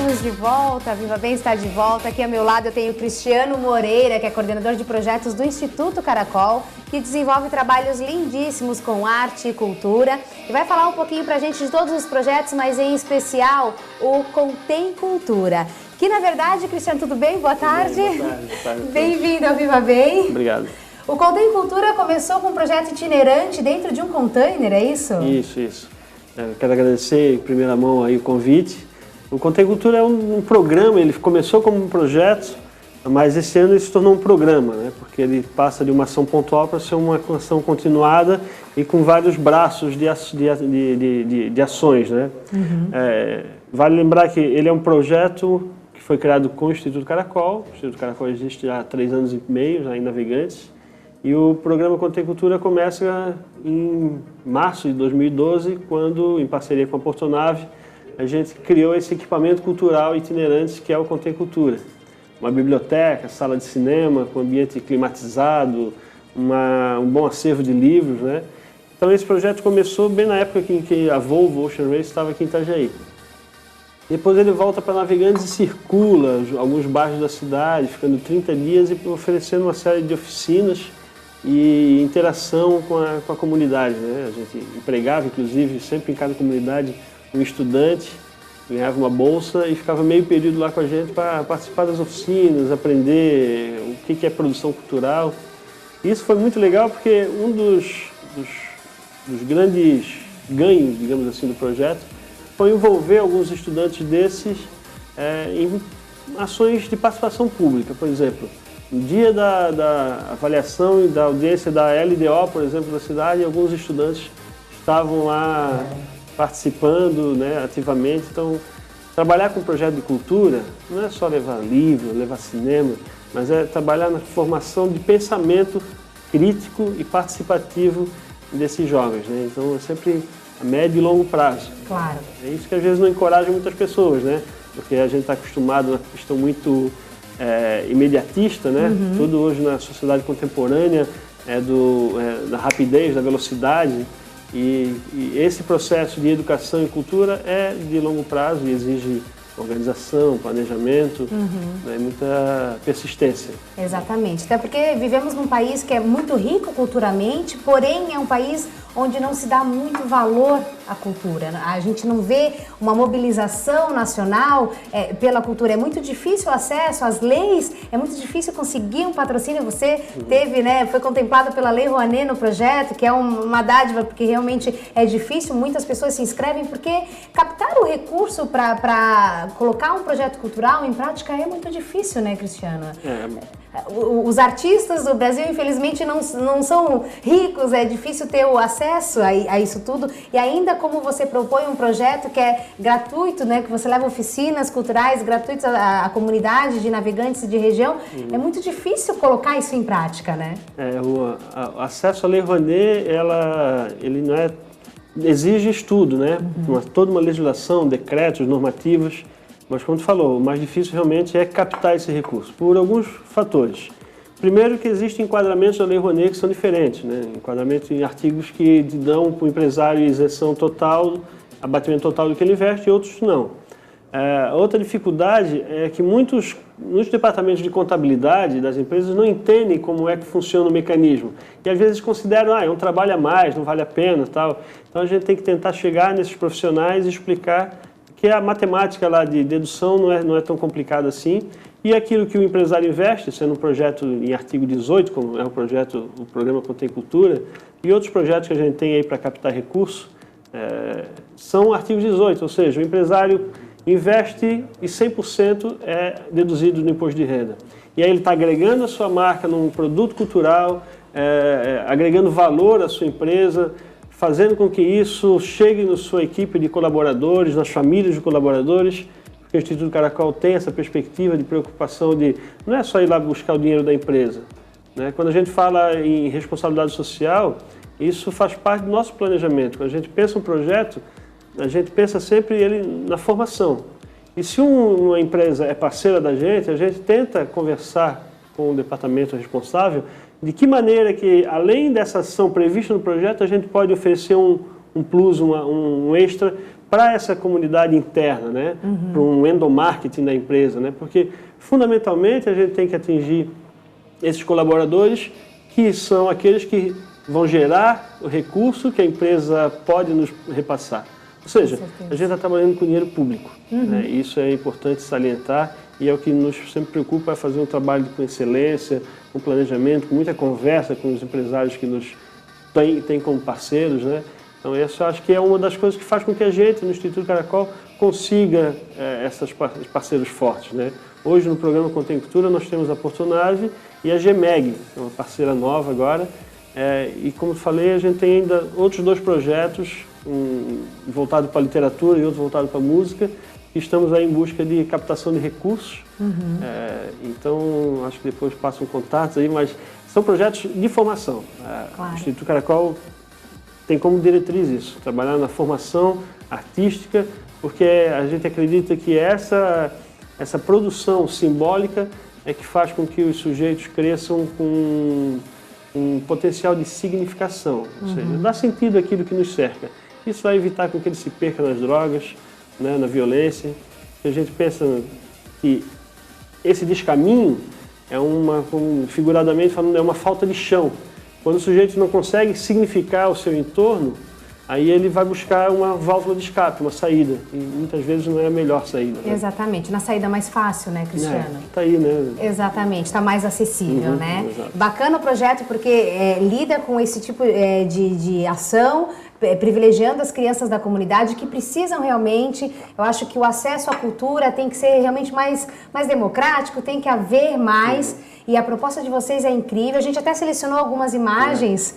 Estamos de volta, a Viva Bem está de volta. Aqui ao meu lado eu tenho o Cristiano Moreira, que é coordenador de projetos do Instituto Caracol, que desenvolve trabalhos lindíssimos com arte e cultura. E vai falar um pouquinho pra gente de todos os projetos, mas em especial o Contém Cultura. Que na verdade, Cristiano, tudo bem? Boa tarde. Boa tarde. Bem-vindo ao Viva Bem. Obrigado. O Contém Cultura começou com um projeto itinerante dentro de um container, é isso? Isso. Quero agradecer em primeira mão aí o convite. O Contém Cultura é um programa, ele começou como um projeto, mas esse ano ele se tornou um programa, né? Porque ele passa de uma ação pontual para ser uma ação continuada e com vários braços de ações, né? Vale lembrar que ele é um projeto que foi criado com o Instituto Caracol. O Instituto Caracol existe há 3 anos e meio, já em Navegantes. E o programa Contém Cultura começa em março de 2012, quando, em parceria com a Portonave, a gente criou esse equipamento cultural itinerante que é o Contém Cultura. Uma biblioteca, sala de cinema, com ambiente climatizado, um bom acervo de livros, né? Então esse projeto começou bem na época em que a Volvo Ocean Race estava aqui em Itajaí. Depois ele volta para Navegantes e circula alguns bairros da cidade, ficando 30 dias e oferecendo uma série de oficinas e interação com a comunidade, né? A gente empregava, inclusive, sempre em cada comunidade, um estudante, ganhava uma bolsa e ficava meio período lá com a gente para participar das oficinas, aprender o que é produção cultural. Isso foi muito legal porque um dos grandes ganhos, digamos assim, do projeto foi envolver alguns estudantes desses em ações de participação pública. Por exemplo, no dia da avaliação e da audiência da LDO, por exemplo, da cidade, alguns estudantes estavam lá participando, né, ativamente. Então, trabalhar com um projeto de cultura não é só levar livro, levar cinema, mas é trabalhar na formação de pensamento crítico e participativo desses jovens, né? Então, é sempre a médio e longo prazo. Claro. É isso que às vezes não encoraja muitas pessoas, né? Porque a gente está acostumado a uma questão muito imediatista, né? Tudo hoje na sociedade contemporânea da rapidez, da velocidade. E esse processo de educação e cultura é de longo prazo e exige organização, planejamento, né, muita persistência. Exatamente, até porque vivemos num país que é muito rico culturalmente, porém é um país onde não se dá muito valor à cultura. A gente não vê uma mobilização nacional pela cultura. É muito difícil o acesso às leis, é muito difícil conseguir um patrocínio. Você teve, né, foi contemplado pela Lei Rouanet no projeto, que é uma dádiva, porque realmente é difícil. Muitas pessoas se inscrevem porque captar o recurso para colocar um projeto cultural em prática é muito difícil, né, Cristiano? Os artistas do Brasil, infelizmente, não são ricos, é difícil ter o acesso a isso tudo. E ainda como você propõe um projeto que é gratuito, né, que você leva oficinas culturais gratuitas à comunidade de navegantes e de região, é muito difícil colocar isso em prática, né? O acesso à Lei Rouanet, ele não exige estudo, né? Toda uma legislação, decretos, normativas. Mas, como tu falou, o mais difícil realmente é captar esse recurso, por alguns fatores. Primeiro, que existem enquadramentos da Lei Rouanet que são diferentes, né? Enquadramento em artigos que dão para o empresário isenção total, abatimento total do que ele investe, e outros não. Outra dificuldade é que muitos departamentos de contabilidade das empresas não entendem como é que funciona o mecanismo. E às vezes consideram, é um trabalho a mais, não vale a pena, tal. Então a gente tem que tentar chegar nesses profissionais e explicar que a matemática lá de dedução não é tão complicada assim, e aquilo que o empresário investe, sendo um projeto em artigo 18, como é o programa Contém Cultura, e outros projetos que a gente tem aí para captar recursos, são artigo 18, ou seja, o empresário investe e 100% é deduzido no imposto de renda. E aí ele está agregando a sua marca num produto cultural, agregando valor à sua empresa, fazendo com que isso chegue na sua equipe de colaboradores, nas famílias de colaboradores, porque o Instituto Caracol tem essa perspectiva de preocupação de não é só ir lá buscar o dinheiro da empresa, né? Quando a gente fala em responsabilidade social, isso faz parte do nosso planejamento. Quando a gente pensa um projeto, a gente pensa sempre ele na formação. E se uma empresa é parceira da gente, a gente tenta conversar com o departamento responsável de que maneira que, além dessa ação prevista no projeto, a gente pode oferecer um um plus, um extra para essa comunidade interna, né? Para um endomarketing da empresa, né? Porque fundamentalmente a gente tem que atingir esses colaboradores que são aqueles que vão gerar o recurso que a empresa pode nos repassar. Ou seja, a gente está trabalhando com dinheiro público. Né? Isso é importante salientar e é o que nos sempre preocupa, é fazer um trabalho com excelência, com planejamento, com muita conversa com os empresários que nos têm como parceiros. Né? Então, isso eu acho que é uma das coisas que faz com que a gente, no Instituto Caracol, consiga esses parceiros fortes. Né? Hoje, no programa Contém Cultura, nós temos a Portonave e a GMEG, que é uma parceira nova agora. E, como falei, a gente tem ainda outros 2 projetos, um voltado para a literatura e outro voltado para a música, e estamos aí em busca de captação de recursos. Então, acho que depois passam contatos aí, mas são projetos de formação. Claro. O Instituto Caracol tem como diretriz isso, trabalhar na formação artística, porque a gente acredita que essa produção simbólica é que faz com que os sujeitos cresçam com um potencial de significação, ou seja, dá sentido àquilo que nos cerca. Isso vai evitar com que ele se perca nas drogas, né, na violência. A gente pensa que esse descaminho é figuradamente falando, é uma falta de chão. Quando o sujeito não consegue significar o seu entorno, aí ele vai buscar uma válvula de escape, uma saída. E muitas vezes não é a melhor saída. Né? Exatamente. Na saída mais fácil, né, Cristiano? Está aí, né? Exatamente. Está mais acessível, né? Exato. Bacana o projeto porque lida com esse tipo de ação, privilegiando as crianças da comunidade que precisam realmente. Eu acho que o acesso à cultura tem que ser realmente mais democrático, tem que haver mais. E a proposta de vocês é incrível. A gente até selecionou algumas imagens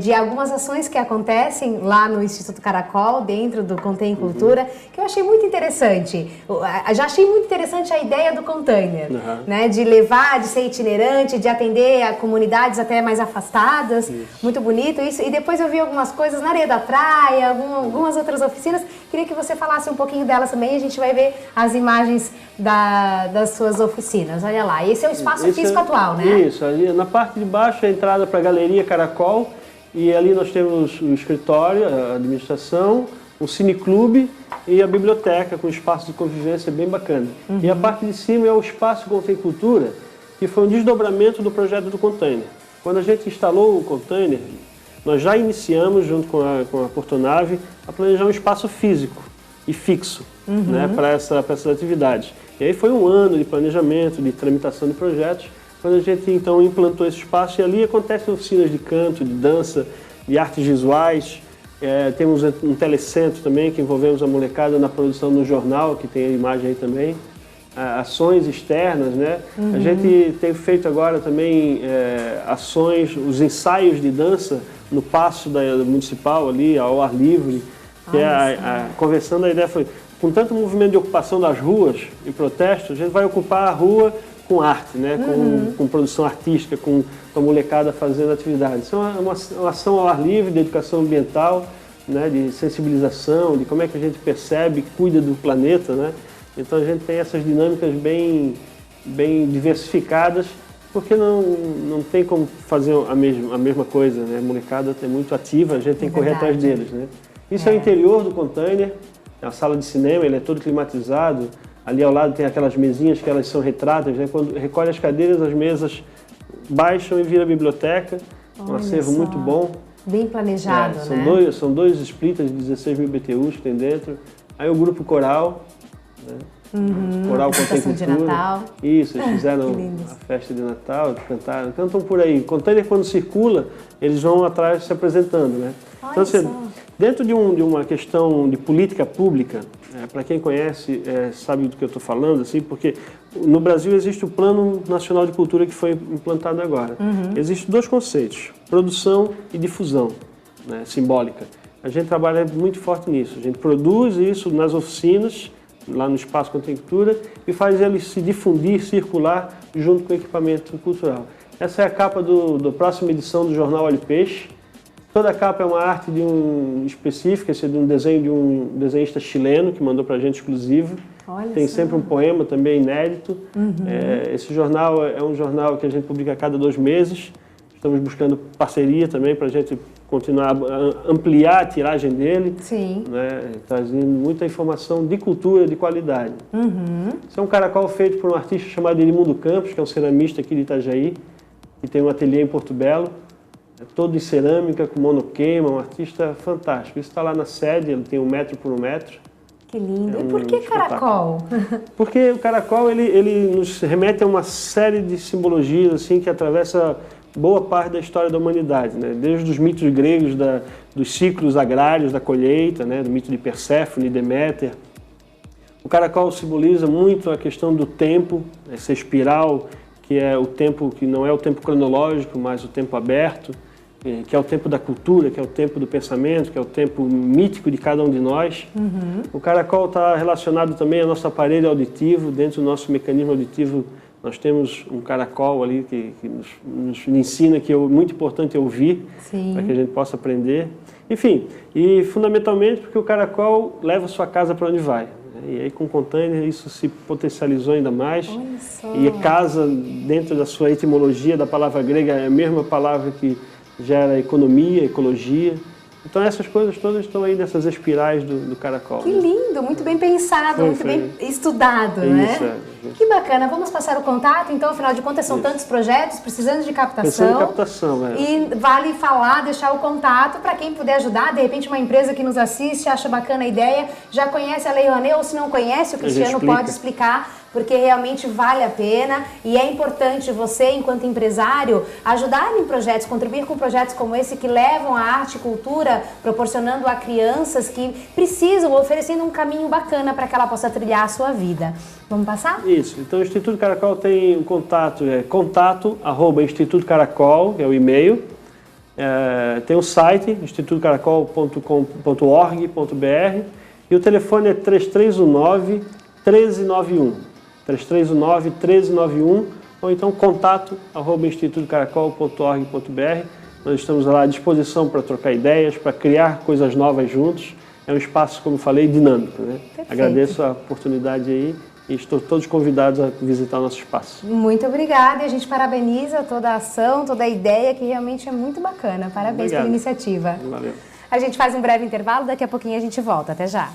de algumas ações que acontecem lá no Instituto Caracol, dentro do Contém Cultura, que eu achei muito interessante. Já achei muito interessante a ideia do container, né? De levar, de ser itinerante, de atender a comunidades até mais afastadas. Isso. Muito bonito isso. E depois eu vi algumas coisas na areia da praia, algumas outras oficinas. Queria que você falasse um pouquinho delas também. A gente vai ver as imagens das suas oficinas. Olha lá, esse é o espaço físico atual, né? Isso, ali na parte de baixo é a entrada para a Galeria Caracol e ali nós temos o escritório, a administração, o cineclube e a biblioteca com espaço de convivência bem bacana. E a parte de cima é o espaço Contém Cultura, que foi um desdobramento do projeto do container. Quando a gente instalou o container, nós já iniciamos, junto com a Portonave, a planejar um espaço físico e fixo, né, para essas atividades. E aí foi um ano de planejamento, de tramitação de projetos, quando a gente então implantou esse espaço e ali acontecem oficinas de canto, de dança, de artes visuais. Temos um telecentro também, que envolvemos a molecada na produção do jornal, que tem a imagem aí também. Ações externas, né? A gente tem feito agora também ações, os ensaios de dança no Paço Municipal ali, ao ar livre, que conversando, a ideia foi, com tanto movimento de ocupação das ruas e protestos, a gente vai ocupar a rua com arte, né? Com produção artística, com a molecada fazendo atividades. Isso é uma ação ao ar livre, de educação ambiental, né? De sensibilização, de como é que a gente percebe, cuida do planeta, né? Então a gente tem essas dinâmicas bem diversificadas, porque não tem como fazer a mesma coisa, né? A molecada é muito ativa, a gente tem que correr atrás deles, né? Isso é o interior do container, é a sala de cinema, ele é todo climatizado. Ali ao lado tem aquelas mesinhas que elas são retráteis, né? Quando recolhe as cadeiras, as mesas baixam e vira biblioteca. Um acervo muito bom. Bem planejado, né? São dois splitters de 16 mil BTUs que tem dentro. Aí o grupo coral, né? Coral Contém Cultura. De Natal. Isso, eles fizeram a festa de Natal, cantam por aí. O container, quando circula, eles vão atrás se apresentando, né? Então, dentro de uma questão de política pública, para quem conhece, sabe do que eu estou falando, assim, porque no Brasil existe o Plano Nacional de Cultura que foi implantado agora. Existem 2 conceitos, produção e difusão, né, simbólica. A gente trabalha muito forte nisso. A gente produz isso nas oficinas, lá no Espaço Contém Cultura, e faz ele se difundir, circular, junto com o equipamento cultural. Essa é a capa da próxima edição do jornal Olho Peixe. Toda a capa é uma arte específica, esse é de um desenhista chileno que mandou para a gente exclusivo. Tem sempre um poema também inédito. Esse jornal é um jornal que a gente publica a cada 2 meses. Estamos buscando parceria também para a gente continuar a ampliar a tiragem dele. Sim. Né, trazendo muita informação de cultura, de qualidade. Esse é um caracol feito por um artista chamado Edmundo Campos, que é um ceramista aqui de Itajaí, que tem um ateliê em Porto Belo, todo em cerâmica, com monoqueima, um artista fantástico. Isso está lá na sede, ele tem 1 metro por 1 metro. Que lindo. E por que caracol? Porque o caracol ele nos remete a uma série de simbologias assim, que atravessa boa parte da história da humanidade, né? Desde os mitos gregos dos ciclos agrários, da colheita, né? Do mito de Perséfone, Deméter. O caracol simboliza muito a questão do tempo, essa espiral, que é o tempo que não é o tempo cronológico, mas o tempo aberto, que é o tempo da cultura, que é o tempo do pensamento, que é o tempo mítico de cada um de nós. O caracol está relacionado também ao nosso aparelho auditivo. Dentro do nosso mecanismo auditivo, nós temos um caracol ali que nos ensina que é muito importante ouvir, para que a gente possa aprender. Enfim, e fundamentalmente porque o caracol leva a sua casa para onde vai. E aí com o container isso se potencializou ainda mais. E casa, dentro da sua etimologia da palavra grega, é a mesma palavra que gera economia, ecologia. Então essas coisas todas estão aí nessas espirais do caracol. Que lindo, muito bem pensado, muito bem estudado, né? Isso, Que bacana. Vamos passar o contato, então, afinal de contas são tantos projetos, precisando de captação. Precisando de captação, E vale falar, deixar o contato para quem puder ajudar. De repente uma empresa que nos assiste, acha bacana a ideia, já conhece a Lei Rouanet, ou se não conhece, o Cristiano pode explicar, porque realmente vale a pena e é importante você, enquanto empresário, ajudar em projetos, contribuir com projetos como esse que levam a arte e cultura, proporcionando a crianças que precisam, oferecendo um caminho bacana para que ela possa trilhar a sua vida. Vamos passar? Isso. Então o Instituto Caracol tem um contato, contato@Instituto Caracol, que é o e-mail. Tem o site, institutocaracol.com.org.br, e o telefone é 3319-1391. 3319-1391, ou então contato@institutocaracol.org.br. Nós estamos lá à disposição para trocar ideias, para criar coisas novas juntos. É um espaço, como falei, dinâmico, né? Agradeço a oportunidade aí e estou todos convidados a visitar o nosso espaço. Muito obrigada e a gente parabeniza toda a ação, toda a ideia, que realmente é muito bacana. Parabéns pela iniciativa. Valeu. A gente faz um breve intervalo, daqui a pouquinho a gente volta. Até já.